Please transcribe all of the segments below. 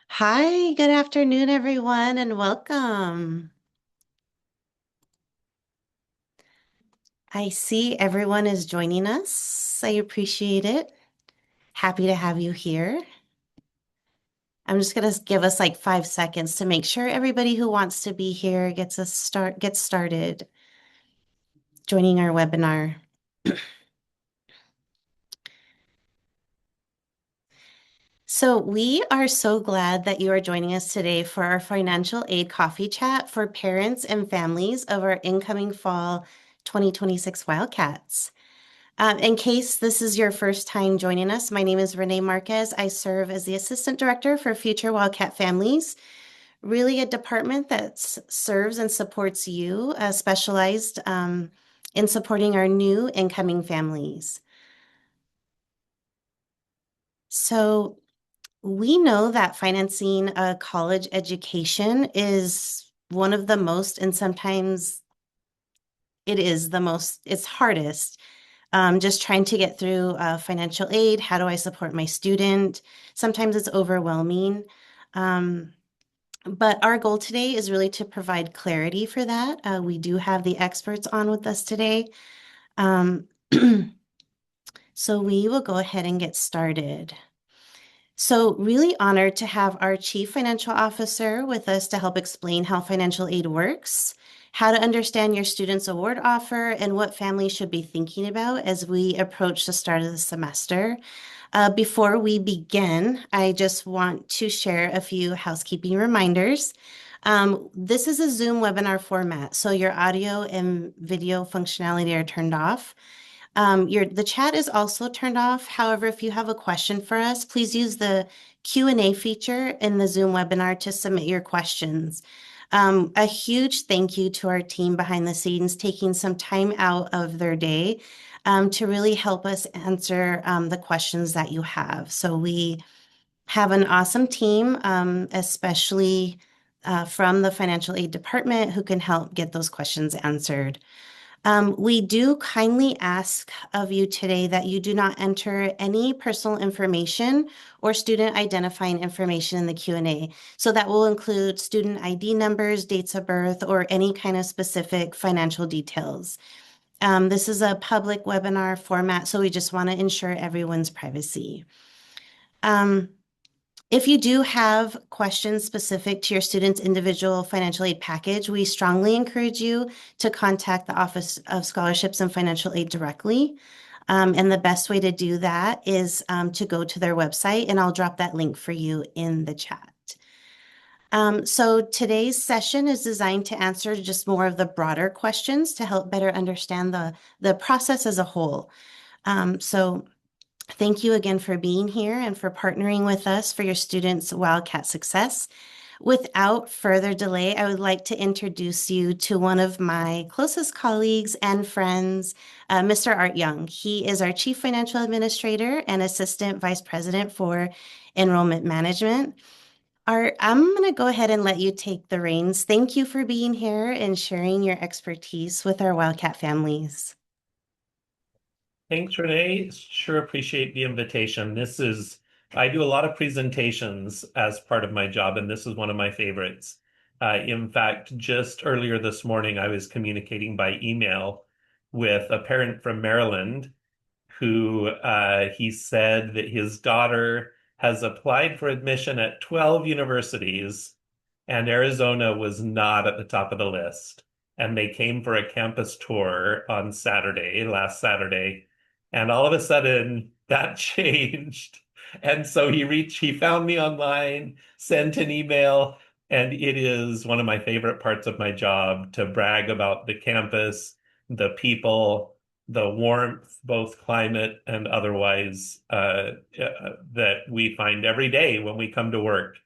Hi, good afternoon, everyone, and welcome. I see everyone is joining us. I appreciate it. Happy to have you here. I'm just going to give us like 5 seconds to make sure everybody who wants to be here gets started joining our webinar. So we are so glad that you are joining us today for our financial aid coffee chat for parents and families of our incoming fall 2026 Wildcats. In case this is your first time joining us, my name is Renee Marquez. I serve as the Assistant Director for Future Wildcat Families, really a department that serves and supports you, specialized in supporting our new incoming families. So we know that financing a college education is one of the most, and sometimes it is the most, it's hardest. Just trying to get through financial aid. How do I support my student? Sometimes it's overwhelming. Um, but our goal today is really to provide clarity for that. We do have the experts on with us today. Um, so we will go ahead and get started. So, really honored to have our Chief Financial Officer with us to help explain how financial aid works, how to understand your student's award offer, and what families should be thinking about as we approach the start of the semester. Before we begin, I just want to share a few housekeeping reminders. This is a Zoom webinar format, so your audio and video functionality are turned off. The chat is also turned off. However, if you have a question for us, please use the Q&A feature in the Zoom webinar to submit your questions. A huge thank you to our team behind the scenes taking some time out of their day to really help us answer the questions that you have. So we have an awesome team, especially from the financial aid department, who can help get those questions answered. We do kindly ask of you today that you do not enter any personal information or student identifying information in the Q&A. So that will include student ID numbers, dates of birth, or any kind of specific financial details. This is a public webinar format, so we just want to ensure everyone's privacy. If you do have questions specific to your student's individual financial aid package, we strongly encourage you to contact the Office of Scholarships and Financial Aid directly. And the best way to do that is to go to their website, and I'll drop that link for you in the chat. So today's session is designed to answer just more of the broader questions to help better understand the process as a whole. So thank you again for being here and for partnering with us for your students' Wildcat success. Without further delay, I would like to introduce you to one of my closest colleagues and friends, Mr. Art Young. He is our Chief Financial Administrator and Assistant Vice President for Enrollment Management. Art, I'm going to go ahead and let you take the reins. Thank you for being here and sharing your expertise with our Wildcat families. Thanks, Renee. Sure appreciate the invitation. I do a lot of presentations as part of my job, and this is one of my favorites. In fact, just earlier this morning, I was communicating by email with a parent from Maryland who he said that his daughter has applied for admission at 12 universities, and Arizona was not at the top of the list. And they came for a campus tour on last Saturday, and all of a sudden that changed. And so he found me online, sent an email, and it is one of my favorite parts of my job to brag about the campus, the people, the warmth, both climate and otherwise, that we find every day when we come to work.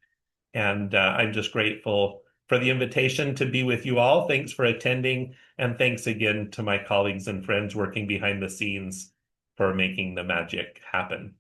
And I'm just grateful for the invitation to be with you all. Thanks for attending. And thanks again to my colleagues and friends working behind the scenes for making the magic happen.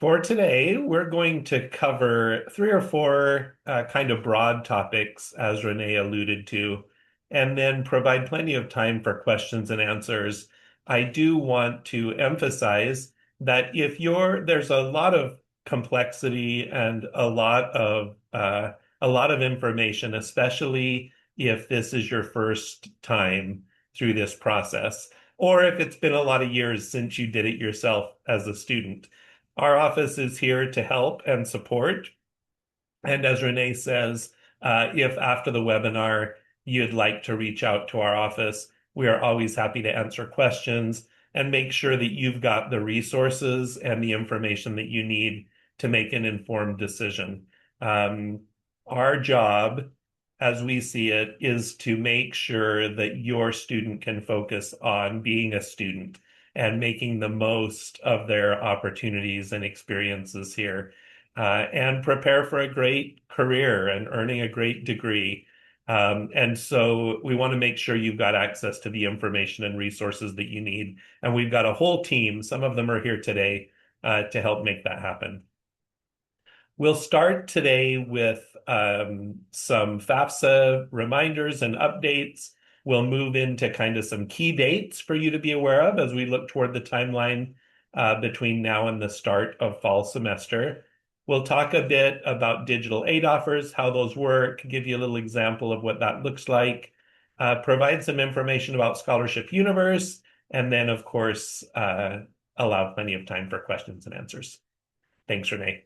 For today, we're going to cover three or four kind of broad topics, as Renee alluded to, and then provide plenty of time for questions and answers. I do want to emphasize that there's a lot of complexity and a lot of information, especially if this is your first time through this process, or if it's been a lot of years since you did it yourself as a student. Our office is here to help and support. And as Renee says, if after the webinar you'd like to reach out to our office, we are always happy to answer questions and make sure that you've got the resources and the information that you need to make an informed decision. Our job, as we see it, is to make sure that your student can focus on being a student and making the most of their opportunities and experiences here, and prepare for a great career and earning a great degree. And so we want to make sure you've got access to the information and resources that you need. And we've got a whole team, some of them are here today, to help make that happen. We'll start today with some FAFSA reminders and updates. We'll move into kind of some key dates for you to be aware of as we look toward the timeline between now and the start of fall semester. We'll talk a bit about digital aid offers, how those work, give you a little example of what that looks like, provide some information about Scholarship Universe, and then, of course, allow plenty of time for questions and answers. Thanks, Renee.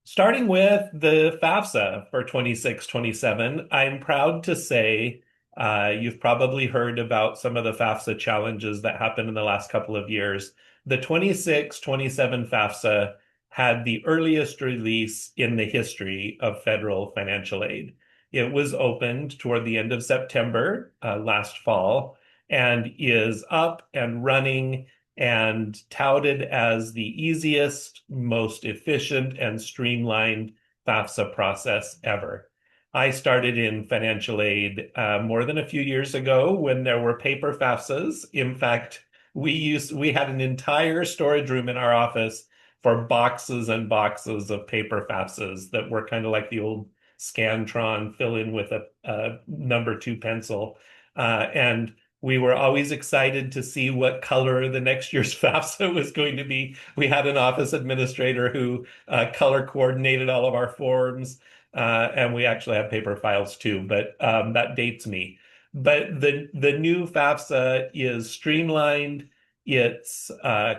Starting with the FAFSA for 26-27, I'm proud to say you've probably heard about some of the FAFSA challenges that happened in the last couple of years. The 26-27 FAFSA had the earliest release in the history of federal financial aid. It was opened toward the end of September last fall and is up and running and touted as the easiest, most efficient, and streamlined FAFSA process ever. I started in financial aid more than a few years ago when there were paper FAFSAs. In fact, we had an entire storage room in our office for boxes and boxes of paper FAFSAs that were kind of like the old Scantron, fill in with a number 2 pencil. And we were always excited to see what color the next year's FAFSA was going to be. We had an office administrator who color coordinated all of our forms, and we actually have paper files too, but that dates me. But the new FAFSA is streamlined, it's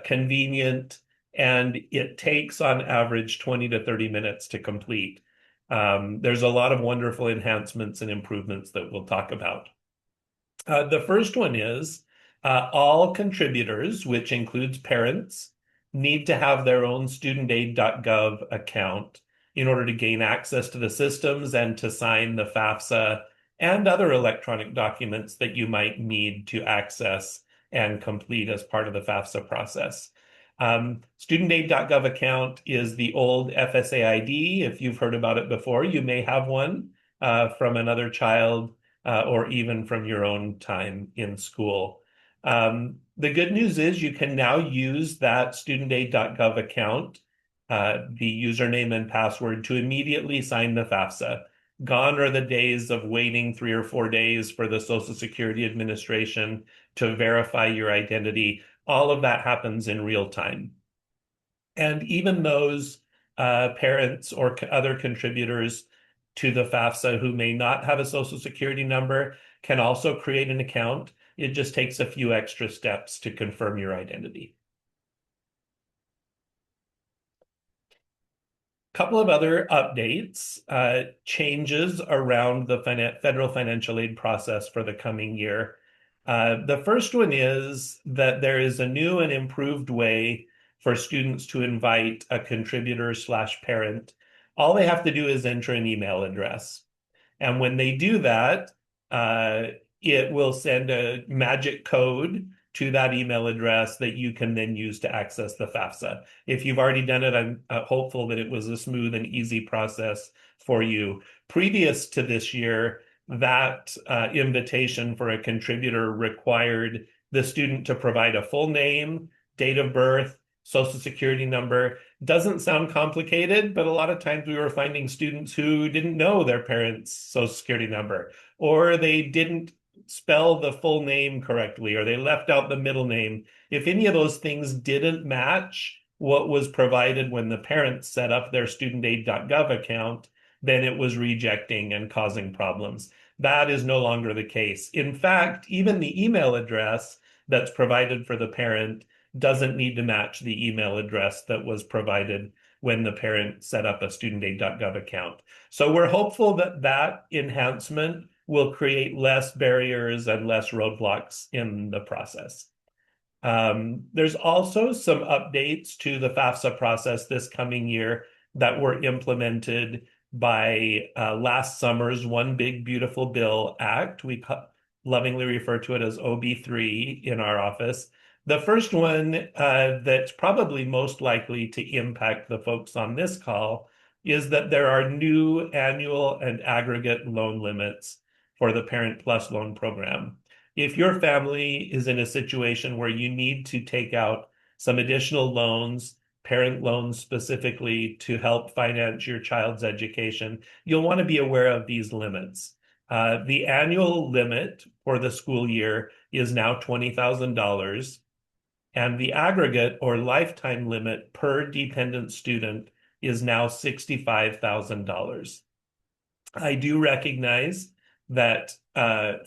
convenient, and it takes on average 20 to 30 minutes to complete. There's a lot of wonderful enhancements and improvements that we'll talk about. The first one is all contributors, which includes parents, need to have their own studentaid.gov account in order to gain access to the systems and to sign the FAFSA and other electronic documents that you might need to access and complete as part of the FAFSA process. Studentaid.gov account is the old FSA ID. If you've heard about it before, you may have one from another child or even from your own time in school. The good news is you can now use that studentaid.gov account, the username and password, to immediately sign the FAFSA. Gone are the days of waiting 3 or 4 days for the Social Security Administration to verify your identity. All of that happens in real time. And even those parents or other contributors to the FAFSA who may not have a Social Security number can also create an account. It just takes a few extra steps to confirm your identity. A couple of other updates, changes around the federal financial aid process for the coming year. The first one is that there is a new and improved way for students to invite a contributor/parent. All they have to do is enter an email address. And when they do that, it will send a magic code to that email address that you can then use to access the FAFSA. If you've already done it, I'm hopeful that it was a smooth and easy process for you. Previous to this year, that invitation for a contributor required the student to provide a full name, date of birth, Social Security number. Doesn't sound complicated, but a lot of times we were finding students who didn't know their parents' Social Security number, or they didn't spell the full name correctly, or they left out the middle name. If any of those things didn't match what was provided when the parents set up their studentaid.gov account, then it was rejecting and causing problems. That is no longer the case. In fact, even the email address that's provided for the parent doesn't need to match the email address that was provided when the parent set up a studentaid.gov account. So we're hopeful that that enhancement will create less barriers and less roadblocks in the process. There's also some updates to the FAFSA process this coming year that were implemented by last summer's One Big Beautiful Bill Act. We lovingly refer to it as OB3 in our office. The first one that's probably most likely to impact the folks on this call is that there are new annual and aggregate loan limits for the Parent Plus loan program. If your family is in a situation where you need to take out some additional loans, parent loans specifically, to help finance your child's education, you'll want to be aware of these limits. The annual limit for the school year is now $20,000, and the aggregate or lifetime limit per dependent student is now $65,000. I do recognize that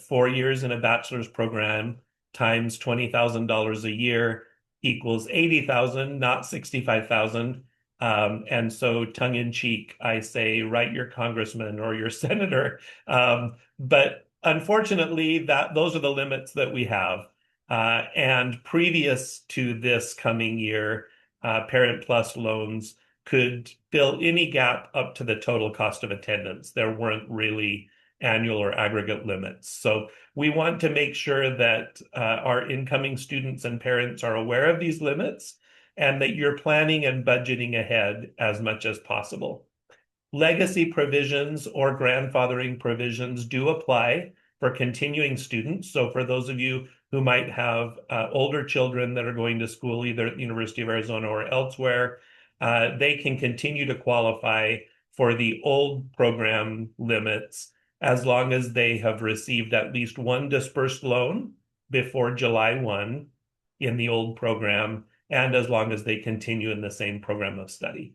4 years in a bachelor's program times $20,000 a year equals 80,000, not 65,000. And so tongue in cheek, I say, write your congressman or your senator. But unfortunately, those are the limits that we have. And previous to this coming year, Parent Plus loans could fill any gap up to the total cost of attendance. There weren't really annual or aggregate limits. So we want to make sure that our incoming students and parents are aware of these limits and that you're planning and budgeting ahead as much as possible. Legacy provisions or grandfathering provisions do apply for continuing students. So for those of you who might have older children that are going to school either at the University of Arizona or elsewhere, they can continue to qualify for the old program limits as long as they have received at least one dispersed loan before July 1 in the old program, and as long as they continue in the same program of study.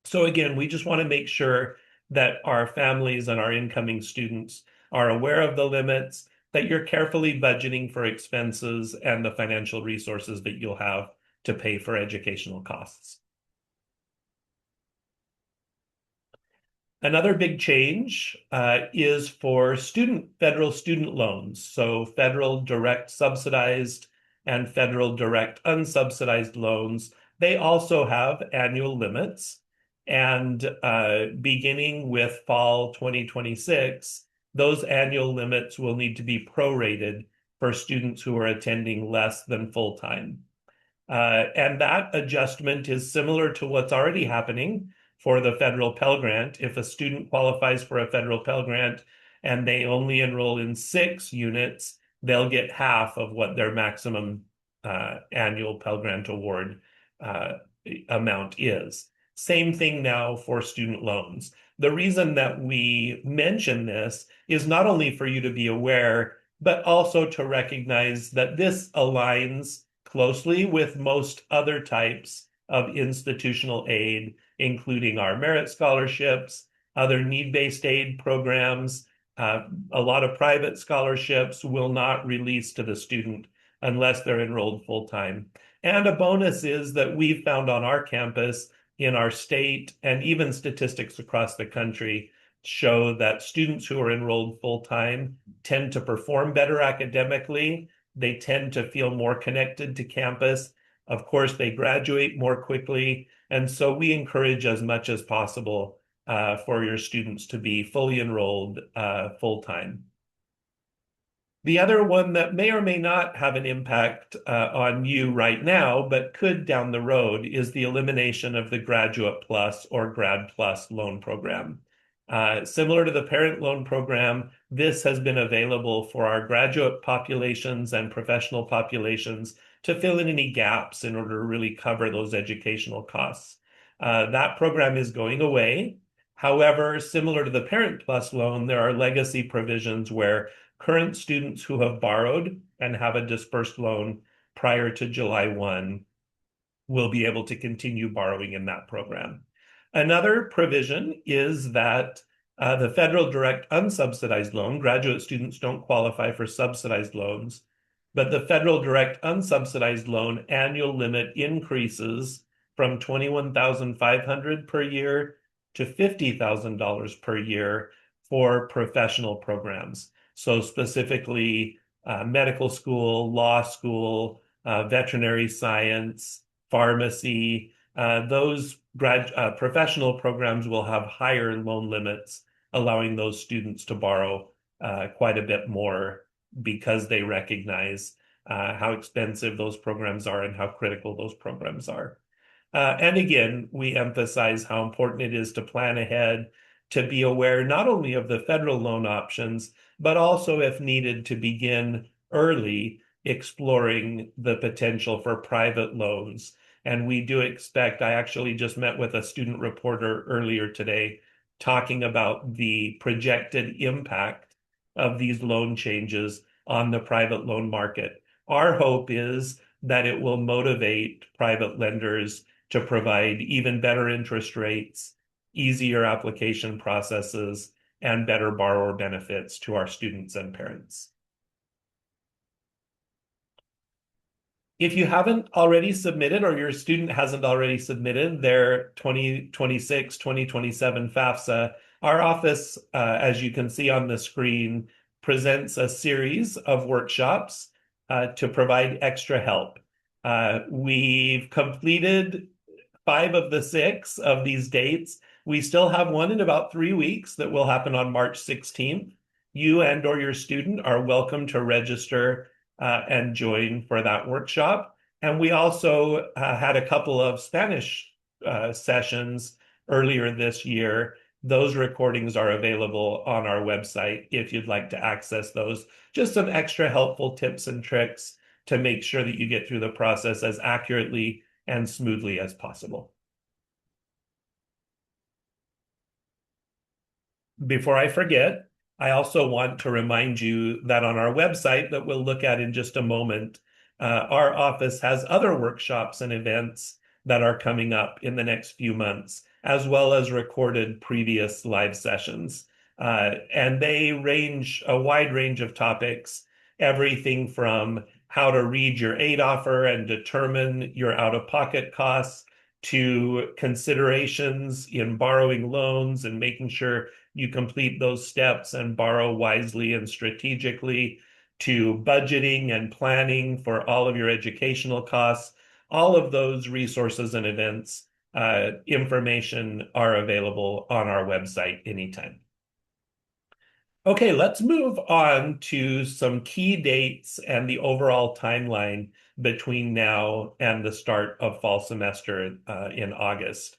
So again, we just want to make sure that our families and our incoming students are aware of the limits, that you're carefully budgeting for expenses and the financial resources that you'll have to pay for educational costs. Another big change is for federal student loans. So federal direct subsidized and federal direct unsubsidized loans, they also have annual limits. And beginning with fall 2026, those annual limits will need to be prorated for students who are attending less than full-time. And that adjustment is similar to what's already happening for the federal Pell Grant. If a student qualifies for a federal Pell Grant and they only enroll in 6 units, they'll get half of what their maximum annual Pell Grant award amount is. Same thing now for student loans. The reason that we mention this is not only for you to be aware, but also to recognize that this aligns closely with most other types of institutional aid, including our merit scholarships, other need-based aid programs. A lot of private scholarships will not release to the student unless they're enrolled full-time. And a bonus is that we've found on our campus, in our state, and even statistics across the country show that students who are enrolled full-time tend to perform better academically. They tend to feel more connected to campus. Of course, they graduate more quickly. And so we encourage as much as possible for your students to be fully enrolled full-time. The other one that may or may not have an impact on you right now, but could down the road, is the elimination of the Graduate Plus or Grad Plus loan program. Similar to the parent loan program, this has been available for our graduate populations and professional populations to fill in any gaps in order to really cover those educational costs. That program is going away. However, similar to the Parent Plus loan, there are legacy provisions where current students who have borrowed and have a dispersed loan prior to July 1 will be able to continue borrowing in that program. Another provision is that the federal direct unsubsidized loan, graduate students don't qualify for subsidized loans, but the federal direct unsubsidized loan annual limit increases from $21,500 per year to $50,000 per year for professional programs. So specifically, medical school, law school, veterinary science, pharmacy, those professional programs will have higher loan limits, allowing those students to borrow quite a bit more because they recognize how expensive those programs are and how critical those programs are. And again, we emphasize how important it is to plan ahead, to be aware not only of the federal loan options, but also, if needed, to begin early exploring the potential for private loans. And we do expect, I actually just met with a student reporter earlier today talking about the projected impact of these loan changes on the private loan market. Our hope is that it will motivate private lenders to provide even better interest rates, easier application processes, and better borrower benefits to our students and parents. If you haven't already submitted or your student hasn't already submitted their 2026, 2027 FAFSA, our office, as you can see on the screen, presents a series of workshops to provide extra help. We've completed 5 of the 6 of these dates. We still have one in about 3 weeks that will happen on March 16th. You and or your student are welcome to register and join for that workshop. And we also had a couple of Spanish sessions earlier this year. Those recordings are available on our website if you'd like to access those. Just some extra helpful tips and tricks to make sure that you get through the process as accurately and smoothly as possible. Before I forget, I also want to remind you that on our website that we'll look at in just a moment, our office has other workshops and events that are coming up in the next few months, as well as recorded previous live sessions. And they range a wide range of topics, everything from how to read your aid offer and determine your out-of-pocket costs to considerations in borrowing loans and making sure you complete those steps and borrow wisely and strategically, to budgeting and planning for all of your educational costs. All of those resources and events, information are available on our website anytime. Okay, let's move on to some key dates and the overall timeline between now and the start of fall semester in August.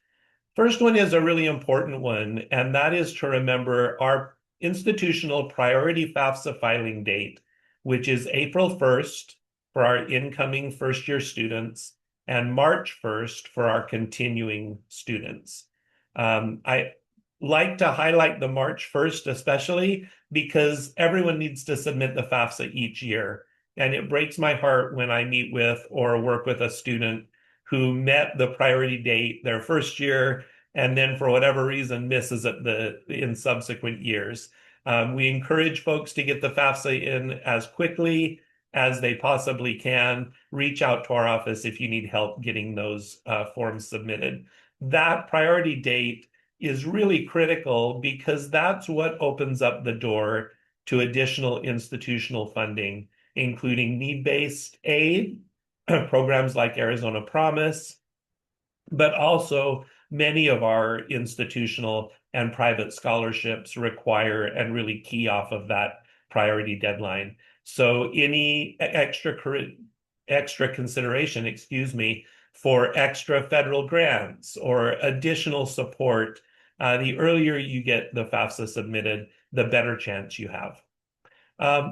First one is a really important one, and that is to remember our institutional priority FAFSA filing date, which is April 1st for our incoming first-year students and March 1st for our continuing students. I like to highlight the March 1st especially because everyone needs to submit the FAFSA each year. And it breaks my heart when I meet with or work with a student who met the priority date their first year and then for whatever reason misses it in subsequent years. We encourage folks to get the FAFSA in as quickly as they possibly can. Reach out to our office if you need help getting those forms submitted. That priority date is really critical because that's what opens up the door to additional institutional funding, including need-based aid, programs like Arizona Promise, but also many of our institutional and private scholarships require and really key off of that priority deadline. So any extra consideration, for extra federal grants or additional support, the earlier you get the FAFSA submitted, the better chance you have.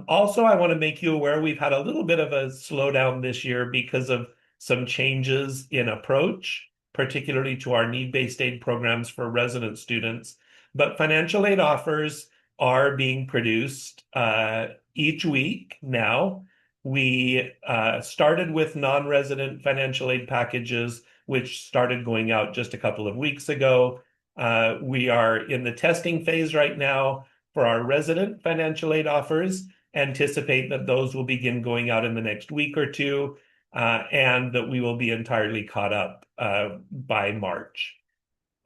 Also, I want to make you aware we've had a little bit of a slowdown this year because of some changes in approach, particularly to our need-based aid programs for resident students. But financial aid offers are being produced each week now. We started with non-resident financial aid packages, which started going out just a couple of weeks ago. We are in the testing phase right now for our resident financial aid offers. Anticipate that those will begin going out in the next week or two, and that we will be entirely caught up by March.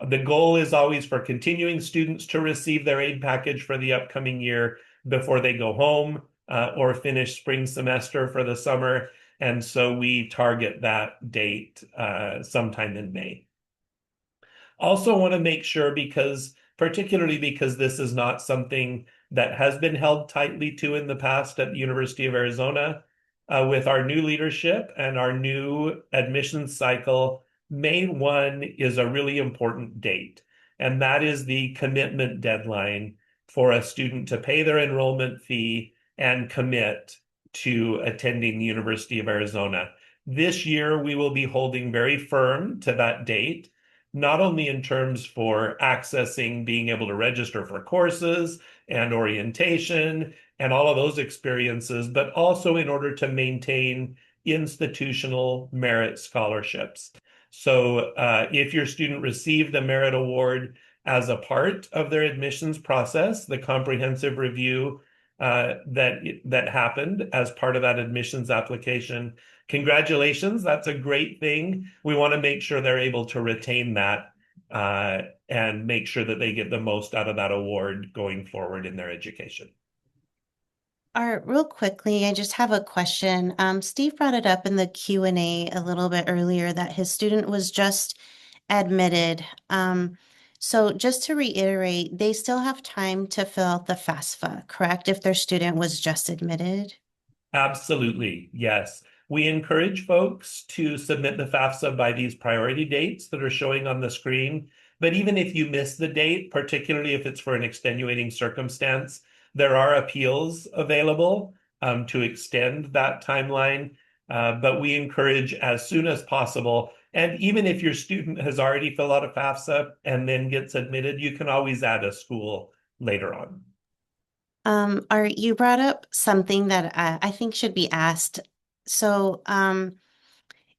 The goal is always for continuing students to receive their aid package for the upcoming year before they go home or finish spring semester for the summer. And so we target that date sometime in May. Also want to make sure, particularly because this is not something that has been held tightly to in the past at the University of Arizona, with our new leadership and our new admissions cycle, May 1 is a really important date, and that is the commitment deadline for a student to pay their enrollment fee and commit to attending the University of Arizona. This year, we will be holding very firm to that date, not only in terms for accessing, being able to register for courses and orientation and all of those experiences, but also in order to maintain institutional merit scholarships. So if your student received a merit award as a part of their admissions process, the comprehensive review that happened as part of that admissions application, congratulations, that's a great thing. We want to make sure they're able to retain that and make sure that they get the most out of that award going forward in their education. Art, real quickly, I just have a question. Steve brought it up in the Q&A a little bit earlier that his student was just admitted. So just to reiterate, they still have time to fill out the FAFSA, correct? If their student was just admitted? Absolutely, yes. We encourage folks to submit the FAFSA by these priority dates that are showing on the screen. But even if you miss the date, particularly if it's for an extenuating circumstance, there are appeals available to extend that timeline. But we encourage as soon as possible. And even if your student has already filled out a FAFSA and then gets admitted, you can always add a school later on. Art, you brought up something that I think should be asked. So,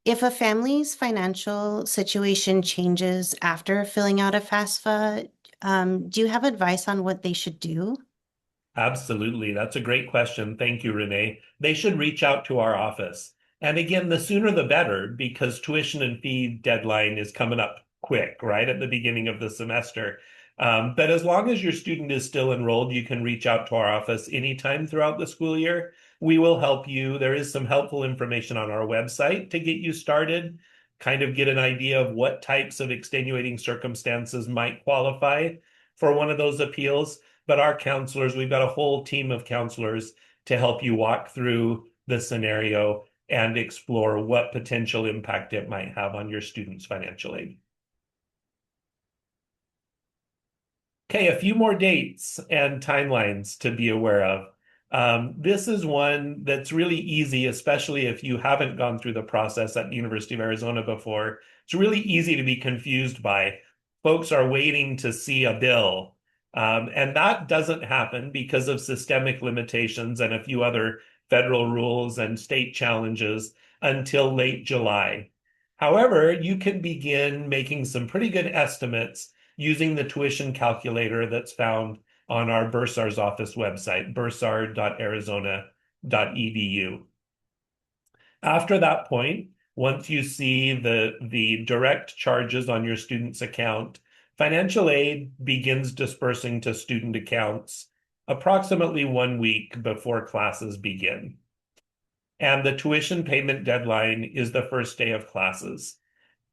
if a family's financial situation changes after filling out a FAFSA, do you have advice on what they should do? Absolutely. That's a great question. Thank you, Renee. They should reach out to our office. And again, the sooner the better, because tuition and fee deadline is coming up quick, right at the beginning of the semester. But as long as your student is still enrolled, you can reach out to our office anytime throughout the school year. We will help you. There is some helpful information on our website to get you started, kind of get an idea of what types of extenuating circumstances might qualify for one of those appeals. But our counselors, we've got a whole team of counselors to help you walk through the scenario and explore what potential impact it might have on your students' financial aid. Okay, a few more dates and timelines to be aware of. This is one that's really easy, especially if you haven't gone through the process at the University of Arizona before. It's really easy to be confused by. Folks are waiting to see a bill. And that doesn't happen because of systemic limitations and a few other federal rules and state challenges until late July. However, you can begin making some pretty good estimates using the tuition calculator that's found on our Bursar's office website, bursar.arizona.edu. After that point, once you see the direct charges on your student's account, financial aid begins dispersing to student accounts approximately 1 week before classes begin. And the tuition payment deadline is the first day of classes.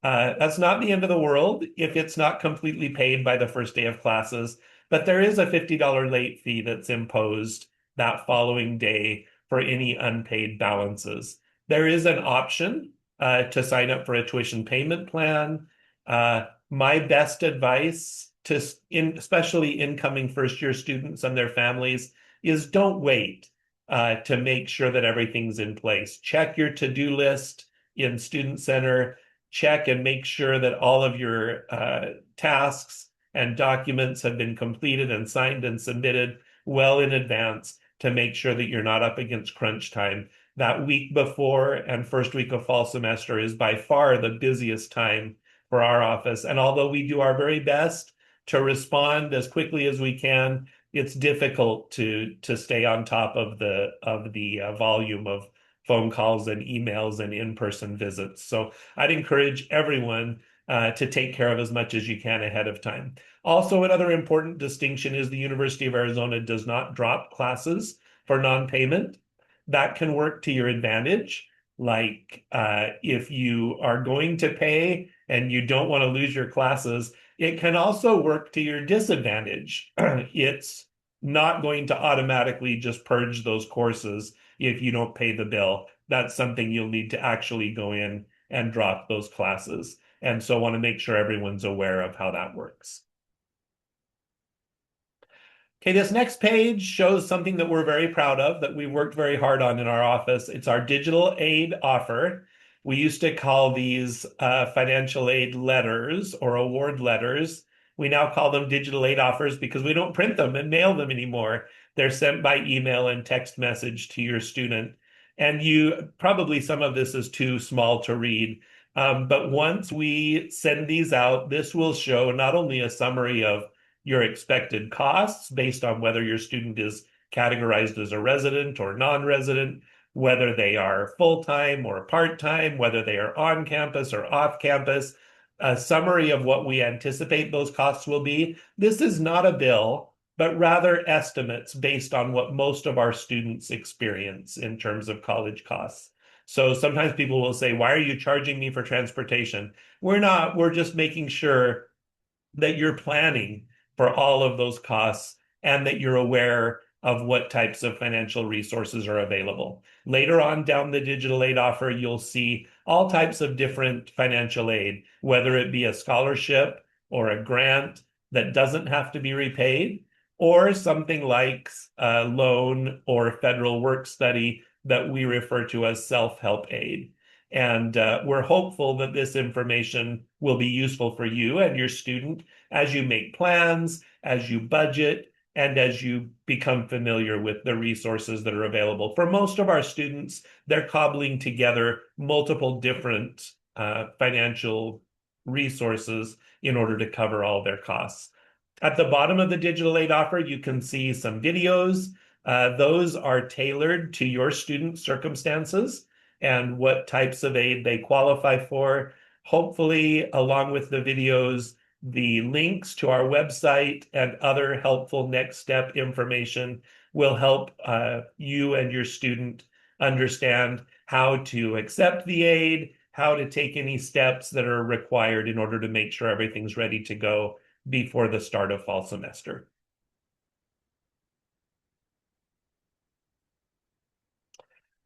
That's not the end of the world if it's not completely paid by the first day of classes, but there is a $50 late fee that's imposed that following day for any unpaid balances. There is an option to sign up for a tuition payment plan. My best advice to especially incoming first-year students and their families is don't wait to make sure that everything's in place. Check your to-do list in Student Center. Check and make sure that all of your tasks and documents have been completed and signed and submitted well in advance to make sure that you're not up against crunch time. That week before and first week of fall semester is by far the busiest time for our office. And although we do our very best to respond as quickly as we can, it's difficult to stay on top of the volume of phone calls and emails and in-person visits. So I'd encourage everyone to take care of as much as you can ahead of time. Also, another important distinction is the University of Arizona does not drop classes for non-payment. That can work to your advantage. Like if you are going to pay and you don't want to lose your classes, it can also work to your disadvantage. It's not going to automatically just purge those courses if you don't pay the bill. That's something you'll need to actually go in and drop those classes. And so I want to make sure everyone's aware of how that works. Okay, this next page shows something that we're very proud of, that we worked very hard on in our office. It's our digital aid offer. We used to call these financial aid letters or award letters. We now call them digital aid offers because we don't print them and mail them anymore. They're sent by email and text message to your student. And you probably some of this is too small to read. But once we send these out, this will show not only a summary of your expected costs based on whether your student is categorized as a resident or non-resident, whether they are full-time or part-time, whether they are on campus or off campus, a summary of what we anticipate those costs will be. This is not a bill, but rather estimates based on what most of our students experience in terms of college costs. So sometimes people will say, why are you charging me for transportation? We're not, we're just making sure that you're planning for all of those costs and that you're aware of what types of financial resources are available. Later on down the digital aid offer, you'll see all types of different financial aid, whether it be a scholarship or a grant that doesn't have to be repaid, or something like a loan or federal work study that we refer to as self-help aid. And we're hopeful that this information will be useful for you and your student as you make plans, as you budget, and as you become familiar with the resources that are available. For most of our students, they're cobbling together multiple different financial resources in order to cover all their costs. At the bottom of the digital aid offer, you can see some videos. Those are tailored to your student circumstances and what types of aid they qualify for. Hopefully, along with the videos, the links to our website and other helpful next step information will help you and your student understand how to accept the aid, how to take any steps that are required in order to make sure everything's ready to go before the start of fall semester.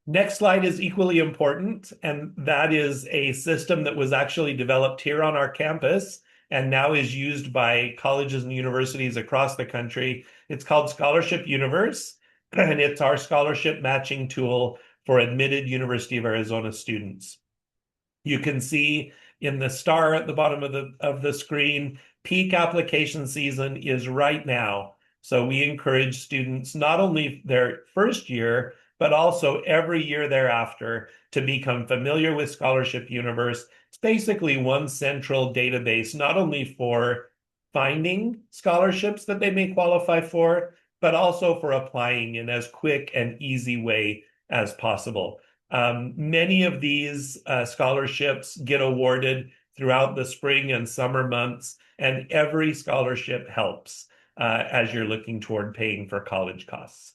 Next slide is equally important, and that is a system that was actually developed here on our campus and now is used by colleges and universities across the country. It's called Scholarship Universe, and it's our scholarship matching tool for admitted University of Arizona students. You can see in the star at the bottom of the screen, peak application season is right now. So we encourage students not only their first year, but also every year thereafter to become familiar with Scholarship Universe. It's basically one central database, not only for finding scholarships that they may qualify for, but also for applying in as quick and easy way as possible. Many of these scholarships get awarded throughout the spring and summer months, and every scholarship helps as you're looking toward paying for college costs.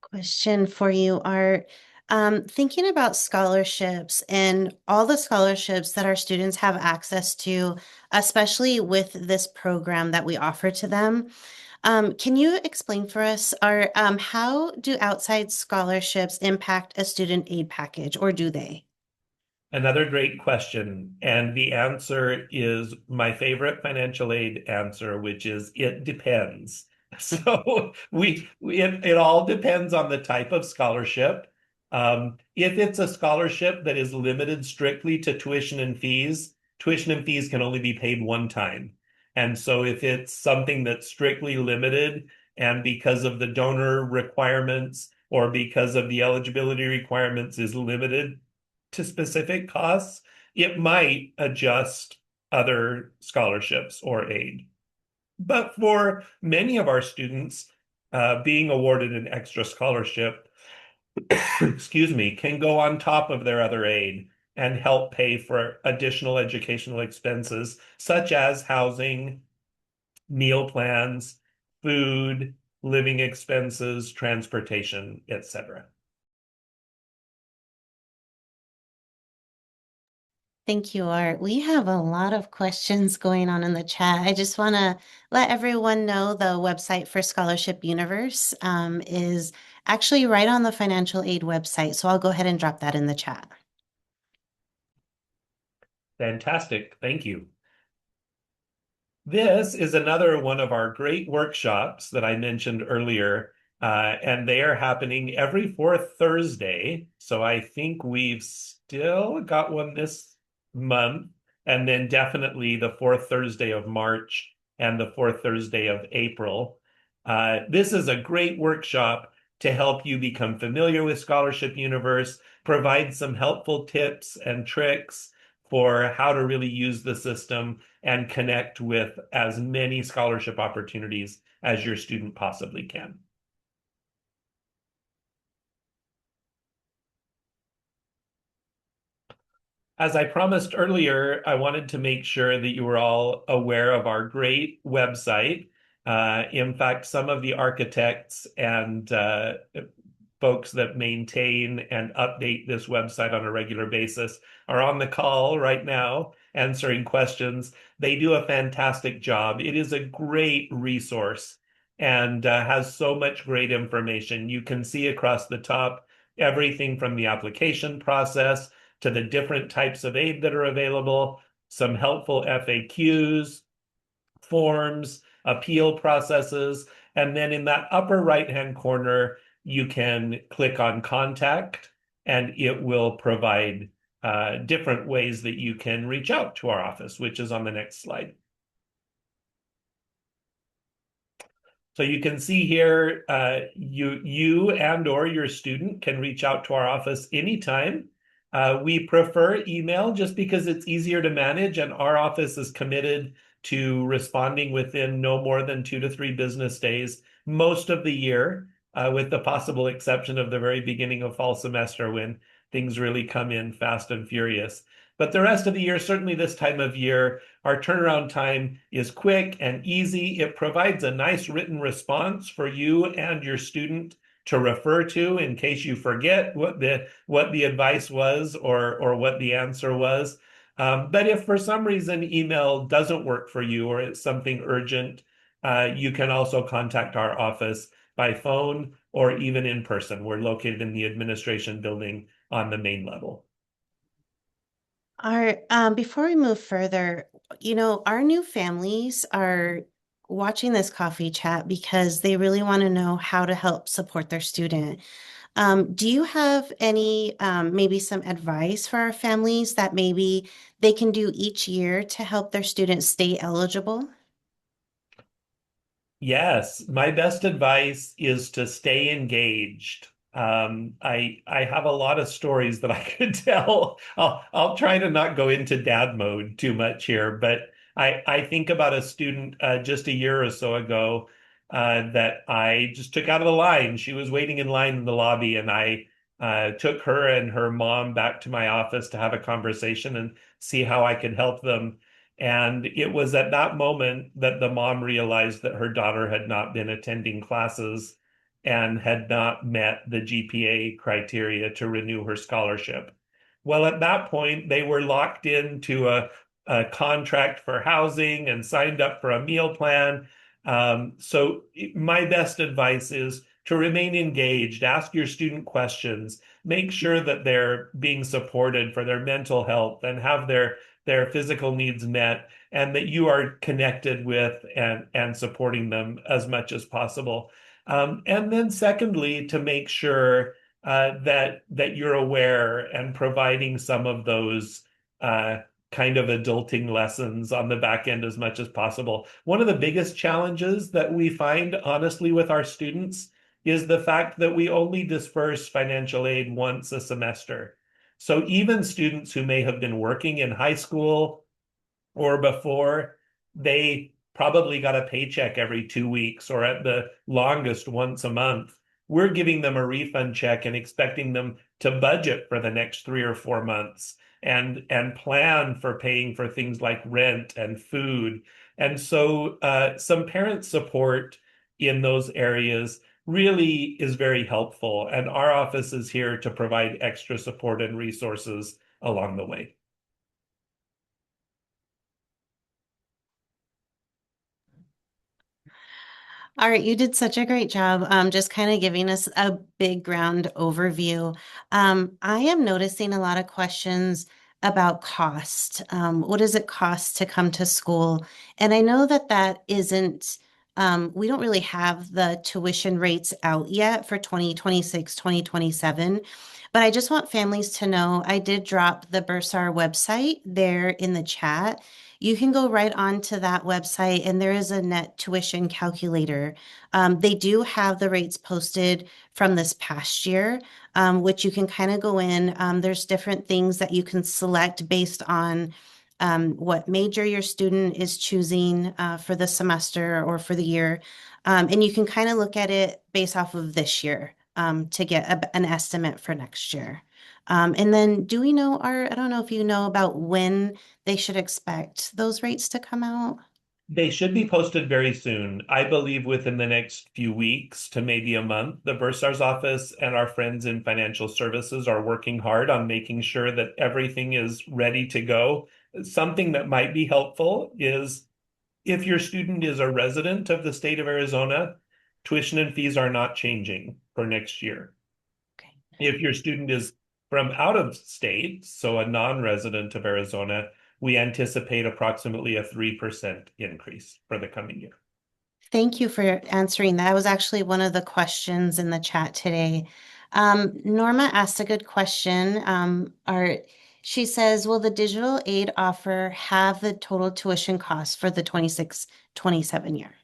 Question for you, Art. Thinking about scholarships and all the scholarships that our students have access to, especially with this program that we offer to them, can you explain for us, how do outside scholarships impact a student aid package, or do they? Another great question. And the answer is my favorite financial aid answer, which is it depends. So it all depends on the type of scholarship. If it's a scholarship that is limited strictly to tuition and fees can only be paid one time. And so if it's something that's strictly limited and because of the donor requirements or because of the eligibility requirements is limited to specific costs, it might adjust other scholarships or aid. But for many of our students, being awarded an extra scholarship, excuse me, can go on top of their other aid and help pay for additional educational expenses, such as housing, meal plans, food, living expenses, transportation, etc. Thank you, Art. We have a lot of questions going on in the chat. I just want to let everyone know the website for Scholarship Universe is actually right on the financial aid website. So I'll go ahead and drop that in the chat. Fantastic. Thank you. This is another one of our great workshops that I mentioned earlier, and they are happening every fourth Thursday. So I think we've still got one this month, and then definitely the fourth Thursday of March and the fourth Thursday of April. This is a great workshop to help you become familiar with Scholarship Universe, provide some helpful tips and tricks for how to really use the system and connect with as many scholarship opportunities as your student possibly can. As I promised earlier, I wanted to make sure that you were all aware of our great website. In fact, some of the architects and folks that maintain and update this website on a regular basis are on the call right now answering questions. They do a fantastic job. It is a great resource and has so much great information. You can see across the top everything from the application process to the different types of aid that are available, some helpful FAQs, forms, appeal processes, and then in that upper right-hand corner, you can click on contact and it will provide different ways that you can reach out to our office, which is on the next slide. So you can see here, you and or your student can reach out to our office anytime. We prefer email just because it's easier to manage, and our office is committed to responding within no more than 2 to 3 business days most of the year, with the possible exception of the very beginning of fall semester when things really come in fast and furious. But the rest of the year, certainly this time of year, our turnaround time is quick and easy. It provides a nice written response for you and your student to refer to in case you forget what the advice was or what the answer was. But if for some reason email doesn't work for you or it's something urgent, you can also contact our office by phone or even in person. We're located in the administration building on the main level. Before we move further, our new families are watching this coffee chat because they really want to know how to help support their student. Do you have any, maybe some advice for our families that maybe they can do each year to help their students stay eligible? Yes, my best advice is to stay engaged. I have a lot of stories that I could tell. I'll try to not go into dad mode too much here, but I think about a student just a year or so ago that I just took out of the line. She was waiting in line in the lobby, and I took her and her mom back to my office to have a conversation and see how I could help them. And it was at that moment that the mom realized that her daughter had not been attending classes and had not met the GPA criteria to renew her scholarship. Well, at that point, they were locked into a contract for housing and signed up for a meal plan. So my best advice is to remain engaged, ask your student questions, make sure that they're being supported for their mental health and have their physical needs met, and that you are connected with and supporting them as much as possible. And then secondly, to make sure that you're aware and providing some of those kind of adulting lessons on the back end as much as possible. One of the biggest challenges that we find, honestly, with our students is the fact that we only disperse financial aid once a semester. So even students who may have been working in high school or before, they probably got a paycheck every 2 weeks or at the longest once a month. We're giving them a refund check and expecting them to budget for the next 3 or 4 months and plan for paying for things like rent and food. And so some parent support in those areas really is very helpful. And our office is here to provide extra support and resources along the way. All right, you did such a great job, just kind of giving us a big ground overview. I am noticing a lot of questions about cost. What does it cost to come to school? And I know that that isn't, we don't really have the tuition rates out yet for 2026, 2027. But I just want families to know I did drop the Bursar website there in the chat. You can go right on to that website, and there is a net tuition calculator. They do have the rates posted from this past year, which you can kind of go in. There's different things that you can select based on what major your student is choosing for the semester or for the year. And you can kind of look at it based off of this year to get an estimate for next year. And then do we know I don't know if you know about when they should expect those rates to come out? They should be posted very soon. I believe within the next few weeks to maybe a month. The Bursar's office and our friends in financial services are working hard on making sure that everything is ready to go. Something that might be helpful is if your student is a resident of the state of Arizona, tuition and fees are not changing for next year. Okay. If your student is from out of state, so a non-resident of Arizona, we anticipate approximately a 3% increase for the coming year. Thank you for answering that. That was actually one of the questions in the chat today. Norma asked a good question. She says, will the digital aid offer have the total tuition cost for the 26-27 year?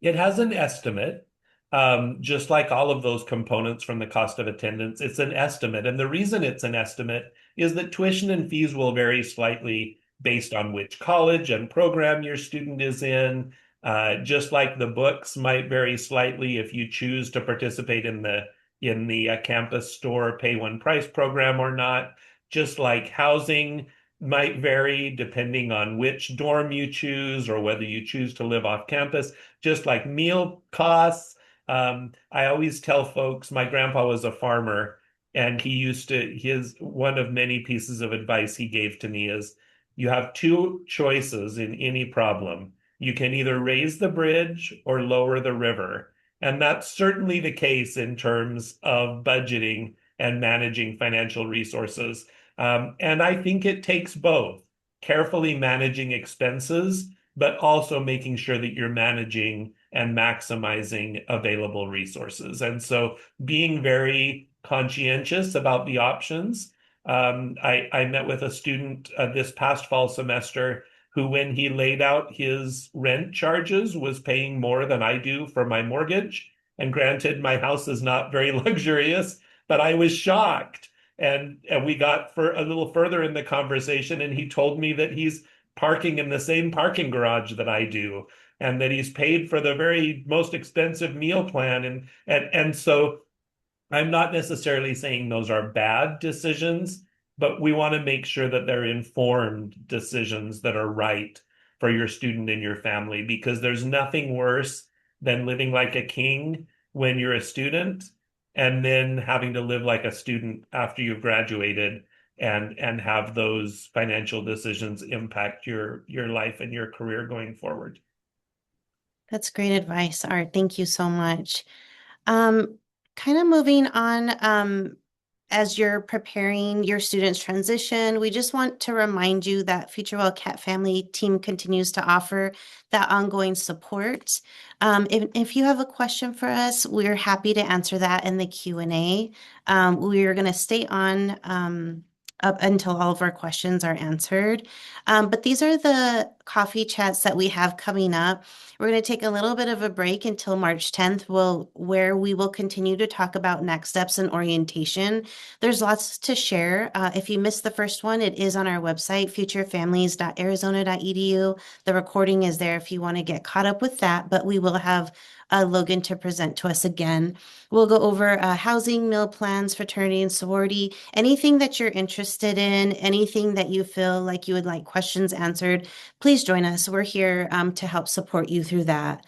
It has an estimate, just like all of those components from the cost of attendance. It's an estimate. And the reason it's an estimate is that tuition and fees will vary slightly based on which college and program your student is in. Just like the books might vary slightly if you choose to participate in the campus store pay one price program or not. Just like housing might vary depending on which dorm you choose or whether you choose to live off campus, just like meal costs. I always tell folks my grandpa was a farmer, and his one of many pieces of advice he gave to me is you have two choices in any problem. You can either raise the bridge or lower the river. And that's certainly the case in terms of budgeting and managing financial resources. And I think it takes both carefully managing expenses, but also making sure that you're managing and maximizing available resources. And so being very conscientious about the options. I met with a student this past fall semester who, when he laid out his rent charges, was paying more than I do for my mortgage. And granted, my house is not very luxurious, but I was shocked. And we got for a little further in the conversation, and he told me that he's parking in the same parking garage that I do, and that he's paid for the very most expensive meal plan. And so I'm not necessarily saying those are bad decisions, but we want to make sure that they're informed decisions that are right for your student and your family, because there's nothing worse than living like a king when you're a student and then having to live like a student after you've graduated and have those financial decisions impact your life and your career going forward. That's great advice, Art. Thank you so much. Um, Kind of moving on, as you're preparing your students' transition, we just want to remind you that Future Wildcat Family Team continues to offer that ongoing support. If you have a question for us, we're happy to answer that in the Q&A. We're going to stay on up until all of our questions are answered. But these are the coffee chats that we have coming up. We're going to take a little bit of a break until March 10th, where we will continue to talk about next steps and orientation. There's lots to share. If you missed the first one, it is on our website, futurefamilies.arizona.edu. The recording is there if you want to get caught up with that, but we will have Logan to present to us again. We'll go over housing, meal plans, fraternity and sorority, anything that you're interested in, anything that you feel like you would like questions answered. Please join us. We're here to help support you through that.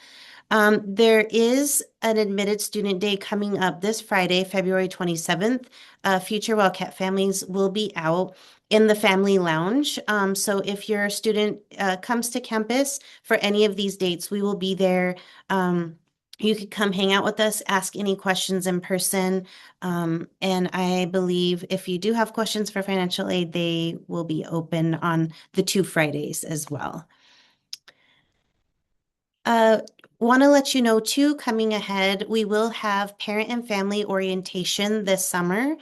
There is an admitted student day coming up this Friday, February 27th. Future Wildcat families will be out in the family lounge. So if your student comes to campus for any of these dates, we will be there. You could come hang out with us, ask any questions in person. And I believe if you do have questions for financial aid, they will be open on the 2 Fridays as well. Uh, Want to let you know too, coming ahead, we will have parent and family orientation this summer.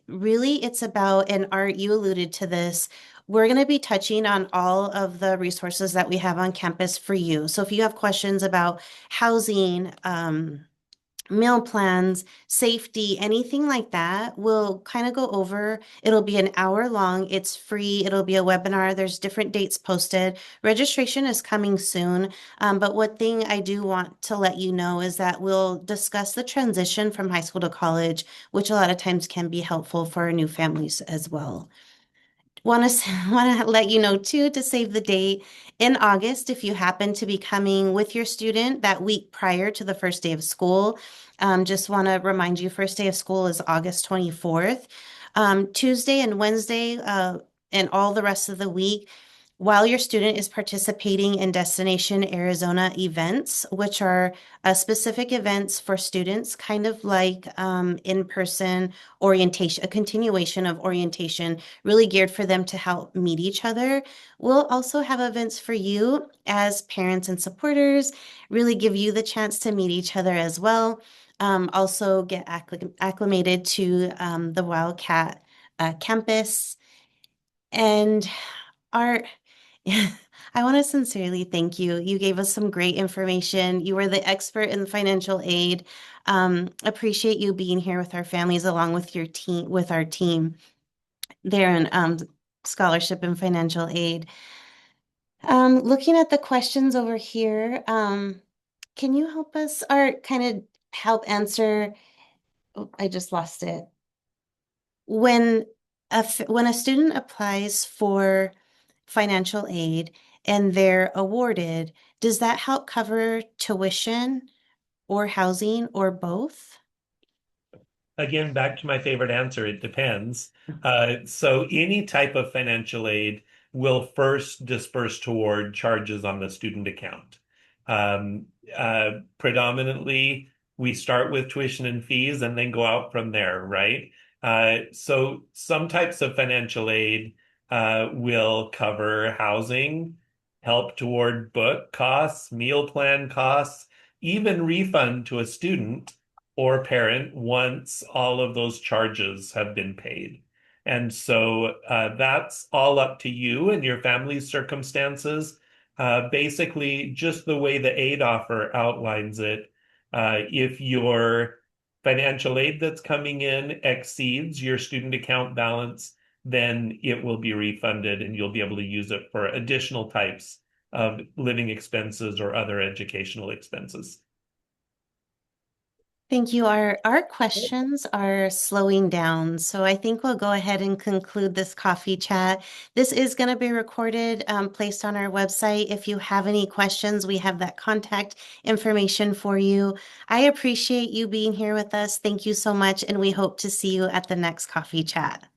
Really, it's about, and Art, you alluded to this, we're going to be touching on all of the resources that we have on campus for you. So if you have questions about housing, meal plans, safety, anything like that, we'll kind of go over. It'll be an hour long. It's free. It'll be a webinar. There's different dates posted. Registration is coming soon. But one thing I do want to let you know is that we'll discuss the transition from high school to college, which a lot of times can be helpful for new families as well. Want to let you know too to save the date in August if you happen to be coming with your student that week prior to the first day of school. Just want to remind you, first day of school is August 24th. Tuesday and Wednesday, and all the rest of the week, while your student is participating in Destination Arizona events, which are specific events for students, kind of like in-person orientation, a continuation of orientation, really geared for them to help meet each other. We'll also have events for you as parents and supporters, really give you the chance to meet each other as well. Also get acclimated to the Wildcat campus. And our I want to sincerely thank you. You gave us some great information. You were the expert in financial aid. Appreciate you being here with our families along with your team, with our team there in scholarship and financial aid. Looking at the questions over here, can you help us or kind of help answer? Oh, I just lost it. When when a student applies for financial aid and they're awarded, does that help cover tuition or housing or both? Again, back to my favorite answer, it depends. So any type of financial aid will first disperse toward charges on the student account. Predominantly, we start with tuition and fees and then go out from there, right? So some types of financial aid will cover housing, help toward book costs, meal plan costs, even refund to a student or parent once all of those charges have been paid. And so that's all up to you and your family's circumstances. Basically, just the way the aid offer outlines it, if your financial aid that's coming in exceeds your student account balance, then it will be refunded and you'll be able to use it for additional types of living expenses or other educational expenses. Thank you. Our questions are slowing down, so I think we'll go ahead and conclude this coffee chat. This is going to be recorded, placed on our website. If you have any questions, we have that contact information for you. I appreciate you being here with us. Thank you so much, and we hope to see you at the next coffee chat.